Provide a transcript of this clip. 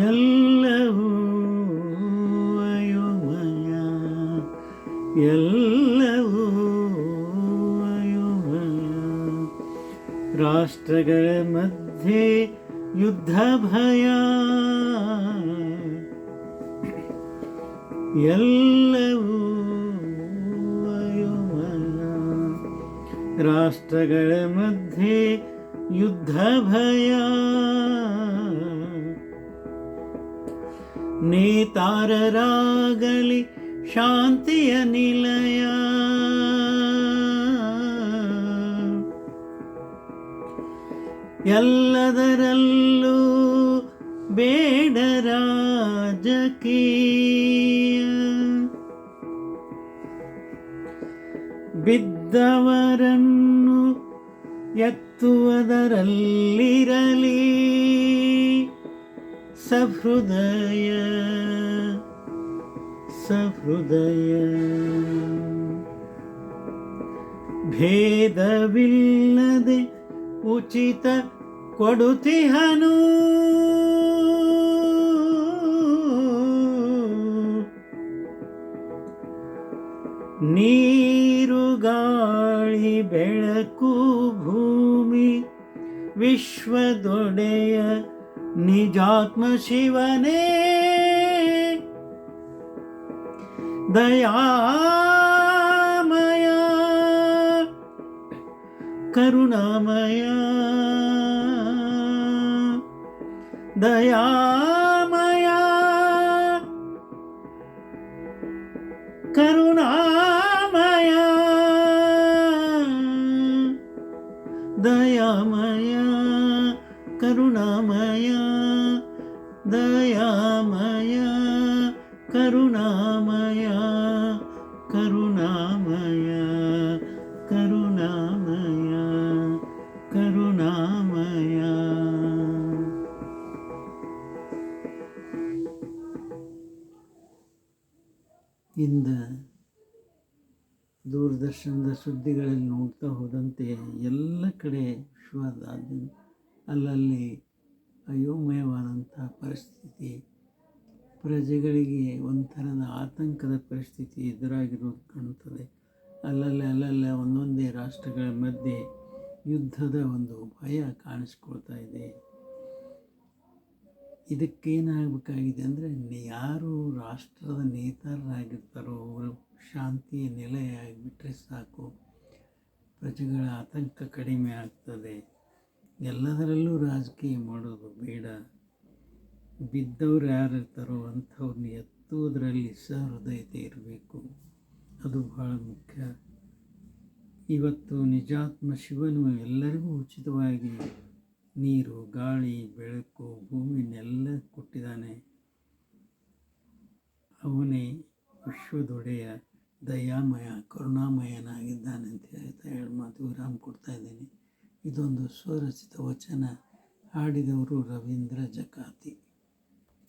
ಎಲ್ಲವೂ ಅಯೋಮಯ, ಎಲ್ಲವೂ ಅಯೋಮಯ. ರಾಷ್ಟ್ರಗಳ ಮಧ್ಯೆ ಯುದ್ಧ ಭಯ, ಎಲ್ಲವೂ ಅಯೋಮಯ. ರಾಷ್ಟ್ರಗಳ ಮಧ್ಯೆ ಯುದ್ಧ ಭಯ, ನೇತಾರರಾಗಲಿ ಶಾಂತಿಯ ನಿಲಯ. ಎಲ್ಲದರಲ್ಲೂ ಬೇಡ ರಾಜಕೀಯ, ಬಿದ್ದವರನ್ನು ಎತ್ತುವುದರಲ್ಲಿರಲಿ ಸಹೃದಯ, ಸಹೃದಯ. ಭೇದವಿಲ್ಲದೆ ಉಚಿತ ಕೊಡುತ್ತಿಹನು, ನೀರು ಗಾಳಿ ಬೆಳಕು ಭೂಮಿ ವಿಶ್ವದೊಡೆಯ ನಿಜಾತ್ಮ ಶಿವನೇ. ದಯಾಮಯ ಕರುಣಾಮಯ, ದಯಾಮಯ ಕರುಣಾಮಯ, ದಯಾಮಯ ಕರುಣಾಮಯ, ದಯಾಮಯ ಕರುಣಾಮಯ, ಕರುಣಾಮಯ, ಕರುಣಾಮಯ, ಕರುಣಾಮಯ. ಇಂದ ದೂರದರ್ಶನದ ಸುದ್ದಿಗಳಲ್ಲಿ ನೋಡ್ತಾ ಹೋದಂತೆ ಎಲ್ಲ ಕಡೆ ವಿಶ್ವದಾದ್ಯಂತ ಅಲ್ಲಲ್ಲಿ ಅಯೋಮಯವಾದಂಥ ಪರಿಸ್ಥಿತಿ, ಪ್ರಜೆಗಳಿಗೆ ಒಂಥರದ ಆತಂಕದ ಪರಿಸ್ಥಿತಿ ಎದುರಾಗಿರೋದು ಕಾಣುತ್ತದೆ. ಅಲ್ಲಲ್ಲೇ ಒಂದೊಂದೇ ರಾಷ್ಟ್ರಗಳ ಮಧ್ಯೆ ಯುದ್ಧದ ಒಂದು ಭಯ ಕಾಣಿಸ್ಕೊಳ್ತಾ ಇದೆ. ಇದಕ್ಕೇನಾಗಬೇಕಾಗಿದೆ ಅಂದರೆ, ಯಾರು ರಾಷ್ಟ್ರದ ನೇತಾರರಾಗಿರ್ತಾರೋ ಅವರು ಶಾಂತಿಯ ನೆಲೆಯ ಆಗಿಬಿಟ್ರೆ ಸಾಕು, ಪ್ರಜೆಗಳ ಆತಂಕ ಕಡಿಮೆ ಆಗ್ತದೆ. ಎಲ್ಲದರಲ್ಲೂ ರಾಜಕೀಯ ಮಾಡೋದು ಬೇಡ. ಬಿದ್ದವ್ರು ಯಾರಿರ್ತಾರೋ ಅಂಥವ್ರನ್ನ ಎತ್ತುವುದರಲ್ಲಿ ಸಹೃದಯತೆ ಇರಬೇಕು, ಅದು ಬಹಳ ಮುಖ್ಯ. ಇವತ್ತು ನಿಜಾತ್ಮ ಶಿವನು ಎಲ್ಲರಿಗೂ ಉಚಿತವಾಗಿ ನೀರು ಗಾಳಿ ಬೆಳಕು ಭೂಮಿನೆಲ್ಲ ಕೊಟ್ಟಿದ್ದಾನೆ. ಅವನೇ ವಿಶ್ವದೊಡೆಯ ದಯಾಮಯ ಕರುಣಾಮಯನಾಗಿದ್ದಾನೆ ಅಂತ ಹೇಳ್ತಾ ಮಾತು ವಿರಾಮ ಕೊಡ್ತಾ ಇದ್ದೇನೆ. ಇದೊಂದು ಸ್ವರಚಿತ ವಚನ, ಹಾಡಿದವರು ರವೀಂದ್ರ ಜಕಾತಿ.